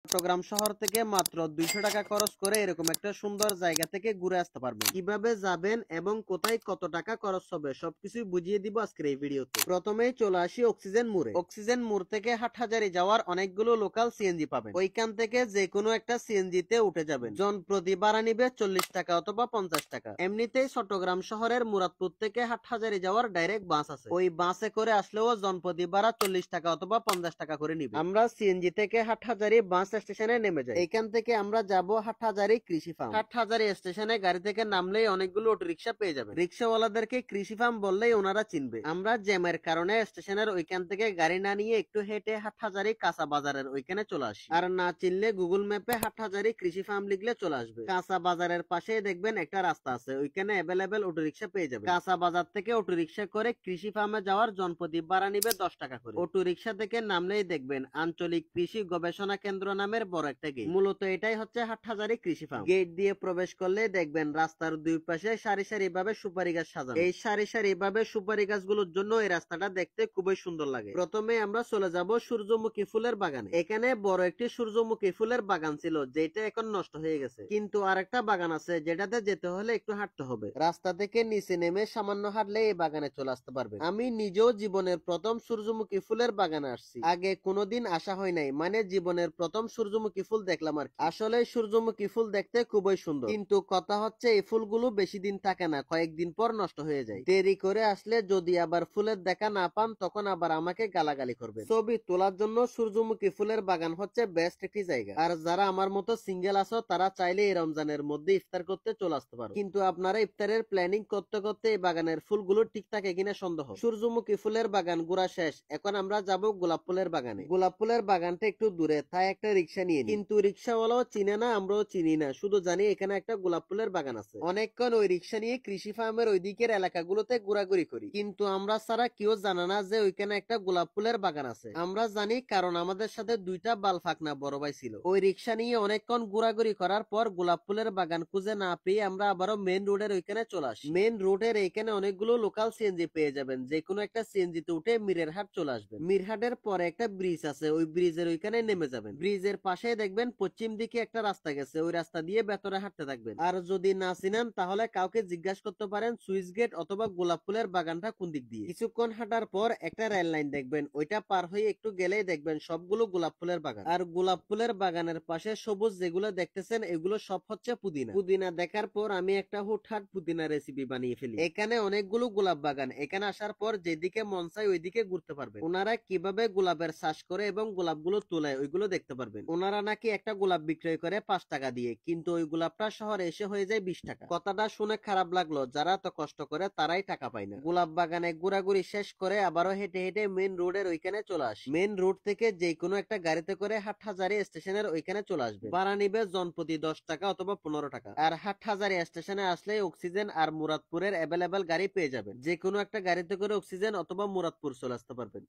চট্টগ্রাম শহর থেকে মাত্র 200 টাকা খরচ করে এরকম একটা সুন্দর জায়গা থেকে ঘুরে আসতে পারবেন। কিভাবে যাবেন এবং কোথায় কত টাকা খরচ হবে সবকিছু বুঝিয়ে দিব আজকের এই ভিডিওতে। প্রথমেই চলে আসি অক্সিজেন মোড়ে। অক্সিজেন মোড় থেকে হাটহাজারী যাওয়ার অনেকগুলো লোকাল সিএনজি পাবেন। ওইখান থেকে যে কোনো একটা সিএনজি তে উঠে যাবেন। জন প্রতি ভাড়া নিবে 40 টাকা অথবা 50 টাকা। এমনিতেই চট্টগ্রাম শহরের মুরাদপুর থেকে হাটহাজারী যাওয়ার ডাইরেক্ট বাস আছে। ওই বাসে করে আসলেও জনপ্রতি ভাড়া 40 টাকা অথবা 50 টাকা করে নিবে। আমরা সিএনজি থেকে হাটহাজারী বাস স্টেশনে নেমে যাই। এখান থেকে আমরা যাব হাটহাজারী কৃষি ফার্ম। হাটহাজারী স্টেশনে গাড়ি থেকে নামলেই অনেকগুলো অটো রিক্সা পেয়ে যাবেন। রিক্সাওয়ালাদেরকে কৃষি ফার্ম বললেই ওনারা চিনবে। আমরা জ্যামের কারণে স্টেশনের ওইখান থেকে গাড়ি না নিয়ে একটু হেঁটে হাটহাজারী কাঁচা বাজারের ওইখানে চলে আসি। আর না চিনলে গুগল ম্যাপে হাটহাজারী কৃষি ফার্ম লিখলে চলে আসবে। কাঁচা বাজারের পাশে দেখবেন একটা রাস্তা আছে, ওইখানে অ্যাভেলেবেল অটো রিক্সা পেয়ে যাবে। কাঁচা বাজার থেকে অটো রিক্সা করে কৃষি ফার্মে যাওয়ার জনপ্রতি ভাড়া নিবে 10 টাকা করে। অটো রিক্সা থেকে নামলেই দেখবেন আঞ্চলিক কৃষি গবেষণা কেন্দ্র নামের বড় একটা গেট। মূলত এটাই হচ্ছে হাটহাজারী কৃষি ফার্ম। গেট দিয়ে প্রবেশ করলে দেখবেন রাস্তার দুই পাশে সারি সারি ভাবে সুপারি গাছ সাজানো। এই সারি সারি ভাবে সুপারি গাছগুলোর জন্য এই রাস্তাটা দেখতে খুবই সুন্দর লাগে। প্রথমে আমরা চলে যাব সূর্যমুখী ফুলের বাগানে। এখানে বড় একটি সূর্যমুখী ফুলের বাগান ছিল, যেটা এখন নষ্ট হয়ে গেছে। কিন্তু আরেকটা বাগান আছে যেটাতে যেতে হলে একটু হাঁটতে হবে। রাস্তা থেকে নিচে নেমে সামান্য হাঁটলে এই বাগানে চলে আসতে পারবে। আমি নিজেও জীবনের প্রথম সূর্যমুখী ফুলের বাগানে আসছি। আগে কোনোদিন আসা হয় নাই, মানে জীবনের প্রথম সূর্যমুখী ফুল দেখলাম আর কি। আসলে সূর্যমুখী ফুল দেখতে খুবই সুন্দর, কিন্তু কথা হচ্ছে এই ফুলগুলো বেশি দিন থাকে না, কয়েকদিন পর নষ্ট হয়ে যায়। দেরি করে আসলে যদি আবার ফুলের দেখা না পান তখন আবার আমাকে গালাগালি করবে। ছবি তোলার জন্য সূর্যমুখী ফুলের বাগান হচ্ছে বেস্ট একটি জায়গা। আর যারা আমার মতো সিঙ্গেল আছো তারা চাইলে এই রমজানের মধ্যে ইফতার করতে চলে আসতে পারো। কিন্তু আপনারা ইফতারের প্ল্যানিং করতে করতে এই বাগানের ফুলগুলো ঠিক থাকে কিনা সন্দেহ। সূর্যমুখী ফুলের বাগান ঘোরা শেষ, এখন আমরা যাব গোলাপ ফুলের বাগানে। গোলাপ ফুলের বাগানটা একটু দূরে, তাই একটা রিক্সা নিয়ে নিই। কিন্তু রিক্সাওয়ালাও চিনে না, আমরাও চিনি না, শুধু জানি এখানে একটা গোলাপ ফুলের বাগান আছে। অনেকক্ষণ ওই রিক্সা নিয়ে কৃষি ফার্মের ওই দিকের এলাকাগুলোতে ঘোরাঘুরি করি, কিন্তু আমরা ছাড়া কেউ জানে না যে ওইখানে একটা গোলাপ ফুলের বাগান আছে। আমরা জানি কারণ আমাদের সাথে দুইটা বাল ফাকনা বড় ভাই ছিল। ওই রিক্সা নিয়ে অনেকক্ষণ ঘোরাঘুরি করার পর গোলাপ ফুলের বাগান খুঁজে না পেয়ে আমরা আবারও মেন রোডের ওইখানে চলে আসি। মেন রোডের এইখানে অনেকগুলো লোকাল সিএনজি পেয়ে যাবেন। যে কোনো একটা সিএনজি তে উঠে মিরেরহাট চলে আসবেন। মিরহাটের পরে একটা ব্রিজ আছে, ওই ব্রিজের ওইখানে নেমে যাবেন। ব্রিজের পাশে দেখবেন পশ্চিম দিকে একটা রাস্তা গেছে, ওই রাস্তা দিয়ে ভেতরে হাঁটতে থাকবেন। আর যদি না চিনেন তাহলে কাউকে জিজ্ঞাসা করতে পারেন সুইচ গেট অথবা গোলাপ ফুলের বাগানটা কোন দিক দিয়ে। কিছুক্ষণ হাঁটার পর একটা রেল লাইন দেখবেন, ওইটা পার হয়ে একটু গেলেই দেখবেন সবগুলো গোলাপ ফুলের বাগান। আর গোলাপ ফুলের বাগানের পাশে সবুজ যেগুলো দেখতেছেন এগুলো সব হচ্ছে পুদিনা। পুদিনা দেখার পর আমি একটা হুটহাট পুদিনা রেসিপি বানিয়ে ফেলি। এখানে অনেকগুলো গোলাপ বাগান, এখানে আসার পর যেদিকে মন চায় ওইদিকে ঘুরতে পারবেন। ওনারা কিভাবে গোলাপের চাষ করে এবং গোলাপগুলো তোলায় ওইগুলো দেখতে পারবেন। ওনারা নাকি একটা গোলাপ বিক্রয় করে 5 টাকা দিয়ে, কিন্তু ওই গোলাপটা শহরে এসে হয়ে যায় 20 টাকা। কথাটা শুনে খারাপ লাগলো, যারা তো কষ্ট করে তারাই টাকা পায় না। গোলাপ বাগানে ঘোরাঘুরি শেষ করে আবারও হেঁটে হেঁটে মেন রোডের ওইখানে চলে আসি। মেন রোড থেকে যে কোনো একটা গাড়িতে করে হাটহাজারী স্টেশনের ওইখানে চলে আসবে। ভাড়া নিবে জনপ্রতি 10 টাকা অথবা 15 টাকা। আর হাটহাজারী স্টেশনে আসলে অক্সিজেন আর মুরাদপুরের অ্যাভেলেবেল গাড়ি পেয়ে যাবেন। যে কোনো একটা গাড়িতে করে অক্সিজেন অথবা মুরাদপুর চলে আসতে পারবেন।